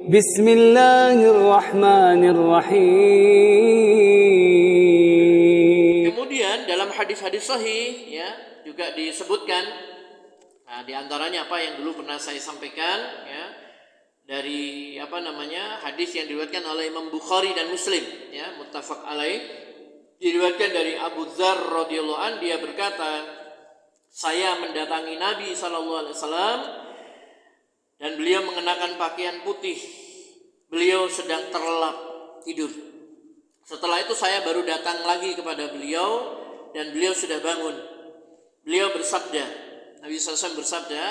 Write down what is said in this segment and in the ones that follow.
بسم الله الرحمن الرحيم. Kemudian dalam hadis-hadis sahih ya juga disebutkan, nah, di antaranya apa yang dulu pernah saya sampaikan ya, dari hadis yang diriwayatkan oleh Imam Bukhari dan Muslim ya, muttafaq alaih, diriwayatkan dari Abu Dzar radhiyallahu an, dia berkata, saya mendatangi Nabi sallallahu alaihi wasallam dan beliau mengenakan pakaian putih. Beliau sedang terlelap tidur. Setelah itu saya baru datang lagi kepada beliau dan beliau sudah bangun. Beliau bersabda, Nabi SAW bersabda,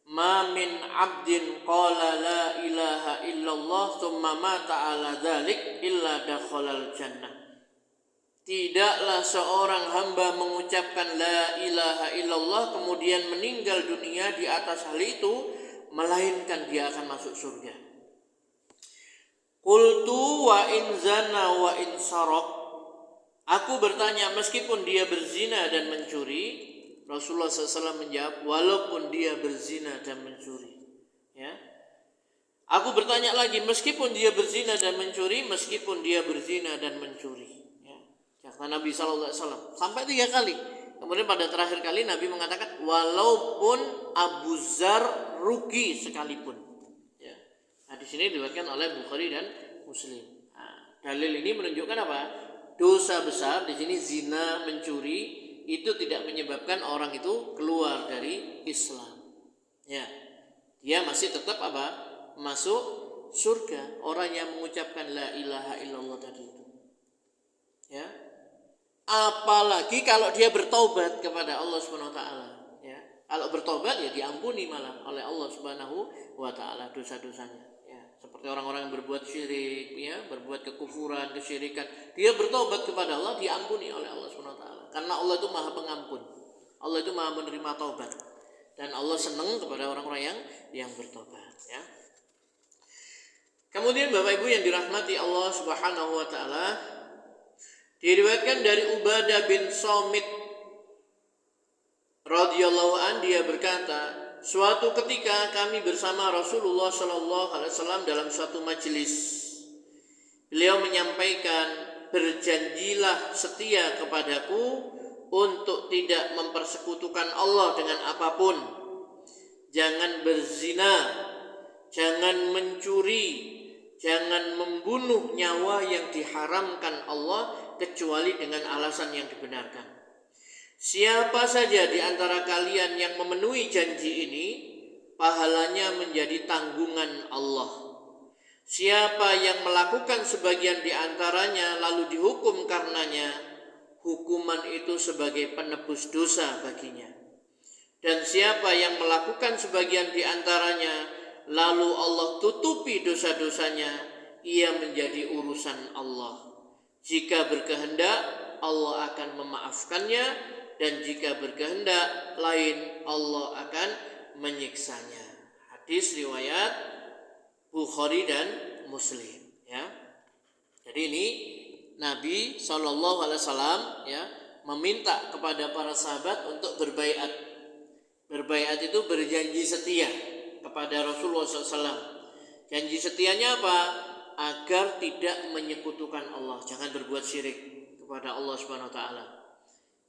"Ma min 'abdin qala la ilaha illallah tsumma mata 'ala dzalik illa dakhalal jannah." Tidaklah seorang hamba mengucapkan la ilaha illallah kemudian meninggal dunia di atas hal itu, melainkan dia akan masuk surga. Qultu wa in zana wa in saraq. Aku bertanya, meskipun dia berzina dan mencuri? Rasulullah SAW menjawab, walaupun dia berzina dan mencuri. Ya. Aku bertanya lagi, meskipun dia berzina dan mencuri, meskipun dia berzina dan mencuri. Kata Nabi SAW sampai 3 kali. Kemudian pada terakhir kali Nabi mengatakan, walaupun Abu Dzar rugi sekalipun. Ya. Nah, di sini diriwayatkan oleh Bukhari dan Muslim. Nah, dalil ini menunjukkan apa? Dosa besar di sini zina, mencuri itu tidak menyebabkan orang itu keluar dari Islam. Ya, dia masih tetap apa? Masuk surga. Orang yang mengucapkan la ilaha illallah tadi itu. Ya. Apalagi kalau dia bertobat kepada Allah Subhanahu wa taala, ya. Kalau bertobat ya diampuni malah oleh Allah Subhanahu wa taala dosa-dosanya, ya. Seperti orang-orang yang berbuat syirik, ya, berbuat kekufuran, kesyirikan, dia bertobat kepada Allah, diampuni oleh Allah Subhanahu wa taala. Karena Allah itu Maha Pengampun. Allah itu Maha menerima taubat. Dan Allah senang kepada orang-orang yang bertobat, ya. Kemudian Bapak Ibu yang dirahmati Allah Subhanahu wa taala, diriwayatkan dari Ubadah bin Samit radhiyallahu an, dia berkata, suatu ketika kami bersama Rasulullah sallallahu alaihi wasallam dalam suatu majelis. Beliau menyampaikan, berjanjilah setia kepadaku untuk tidak mempersekutukan Allah dengan apapun. Jangan berzina, jangan mencuri, jangan membunuh nyawa yang diharamkan Allah kecuali dengan alasan yang dibenarkan. Siapa saja di antara kalian yang memenuhi janji ini, pahalanya menjadi tanggungan Allah. Siapa yang melakukan sebagian di antaranya lalu dihukum karenanya, hukuman itu sebagai penebus dosa baginya. Dan siapa yang melakukan sebagian di antaranya lalu Allah tutupi dosa-dosanya, ia menjadi urusan Allah. Jika berkehendak, Allah akan memaafkannya, dan jika berkehendak lain, Allah akan menyiksanya. Hadis riwayat Bukhari dan Muslim, ya. Jadi ini Nabi SAW ya meminta kepada para sahabat untuk berbaiat. Berbaiat itu berjanji setia kepada Rasulullah SAW. Janji setianya apa? Agar tidak menyekutukan Allah, jangan berbuat syirik kepada Allah Subhanahu wa taala.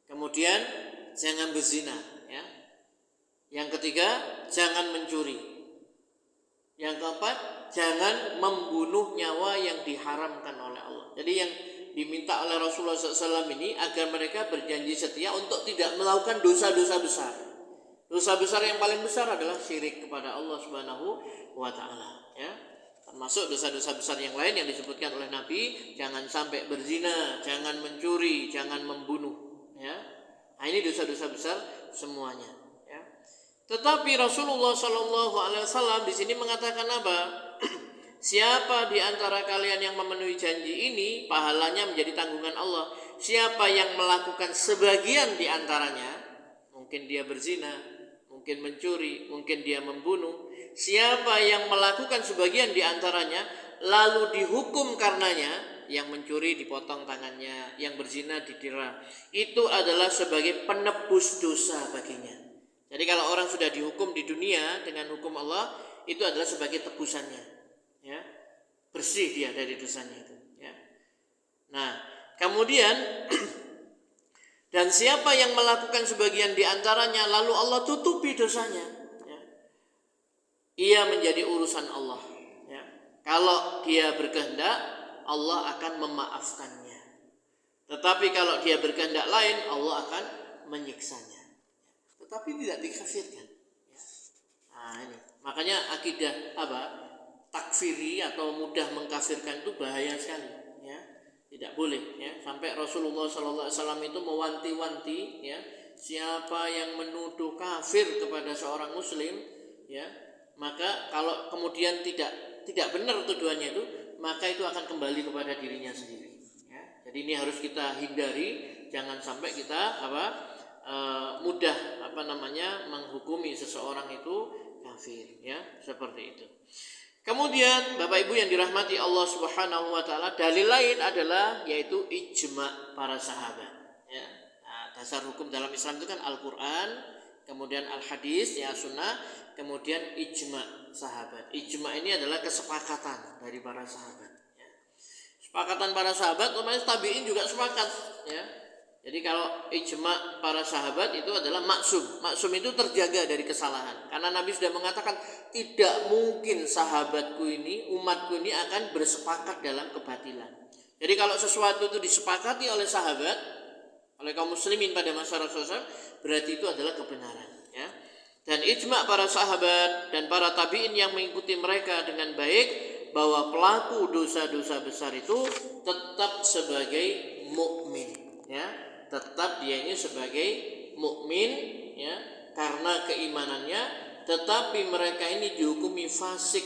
Kemudian jangan berzina, ya. Yang ketiga, jangan mencuri. Yang keempat, jangan membunuh nyawa yang diharamkan oleh Allah. Jadi yang diminta oleh Rasulullah SAW ini agar mereka berjanji setia untuk tidak melakukan dosa-dosa besar. Dosa besar yang paling besar adalah syirik kepada Allah Subhanahu wa taala, ya. Termasuk dosa-dosa besar yang lain yang disebutkan oleh Nabi, jangan sampai berzina, jangan mencuri, jangan membunuh, ya. Nah, ini dosa-dosa besar semuanya, ya. Tetapi Rasulullah SAW di sini mengatakan apa? Siapa di antara kalian yang memenuhi janji ini, pahalanya menjadi tanggungan Allah. Siapa yang melakukan sebagian di antaranya, mungkin dia berzina, mungkin mencuri, mungkin dia membunuh. Siapa yang melakukan sebagian di antaranya lalu dihukum karenanya, yang mencuri dipotong tangannya, yang berzina didera, itu adalah sebagai penebus dosa baginya. Jadi kalau orang sudah dihukum di dunia dengan hukum Allah, itu adalah sebagai tebusannya. ya, bersih dia dari dosanya itu, ya. Nah, kemudian dan siapa yang melakukan sebagian di antaranya lalu Allah tutupi dosanya, ya, ia menjadi urusan Allah, ya. Kalau dia berkehendak, Allah akan memaafkannya. Tetapi kalau dia berkehendak lain, Allah akan menyiksanya. Tetapi tidak dikafirkan. Ya. Nah, ini makanya akidah takfiri atau mudah mengkafirkan itu bahaya sekali. Ya. Tidak boleh. Ya. Sampai Rasulullah SAW itu mewanti-wanti, ya, siapa yang menuduh kafir kepada seorang Muslim, ya, maka kalau kemudian tidak benar tuduhannya itu, maka itu akan kembali kepada dirinya sendiri. Jadi ini harus kita hindari, jangan sampai kita mudah menghukumi seseorang itu kafir, ya, seperti itu. Kemudian Bapak Ibu yang dirahmati Allah Subhanahu wa taala, dalil lain adalah yaitu ijma para sahabat, ya. Nah, dasar hukum dalam Islam itu kan Al-Qur'an, kemudian Al-Hadis, ya, Sunnah, kemudian ijma sahabat. Ijma ini adalah kesepakatan dari para sahabat. Sepakatan para sahabat, otomatis tabi'in juga sepakat, ya. Jadi kalau ijma para sahabat itu adalah maksum. Maksum itu terjaga dari kesalahan. Karena Nabi sudah mengatakan tidak mungkin sahabatku ini, umatku ini akan bersepakat dalam kebatilan. Jadi kalau sesuatu itu disepakati oleh sahabat, oleh kaum muslimin pada masa Rasulullah, berarti itu adalah kebenaran, ya. Dan ijma para sahabat dan para tabi'in yang mengikuti mereka dengan baik, bahwa pelaku dosa-dosa besar itu tetap sebagai mukmin, ya, tetap dia ini sebagai mukmin, ya, karena keimanannya, tetapi mereka ini dihukumi fasik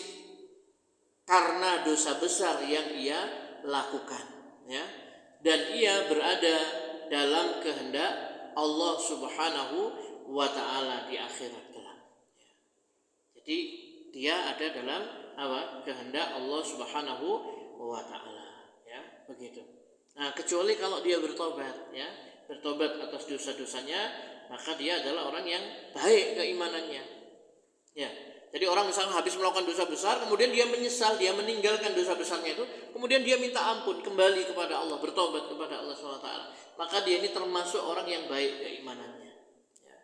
karena dosa besar yang ia lakukan, ya, dan ia berada dalam kehendak Allah Subhanahu wa taala di akhirat kelak. Jadi dia ada dalam kehendak Allah Subhanahu wa taala, ya, begitu. Nah, kecuali kalau dia bertobat, ya, bertobat atas dosa-dosanya, maka dia adalah orang yang baik keimanannya, ya. Jadi orang misalnya habis melakukan dosa besar, kemudian dia menyesal, dia meninggalkan dosa besarnya itu, kemudian dia minta ampun, kembali kepada Allah, bertobat kepada Allah SWT, maka dia ini termasuk orang yang baik keimanannya, ya.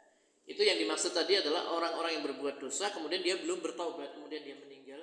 Itu yang dimaksud tadi adalah orang-orang yang berbuat dosa, kemudian dia belum bertobat, kemudian dia meninggal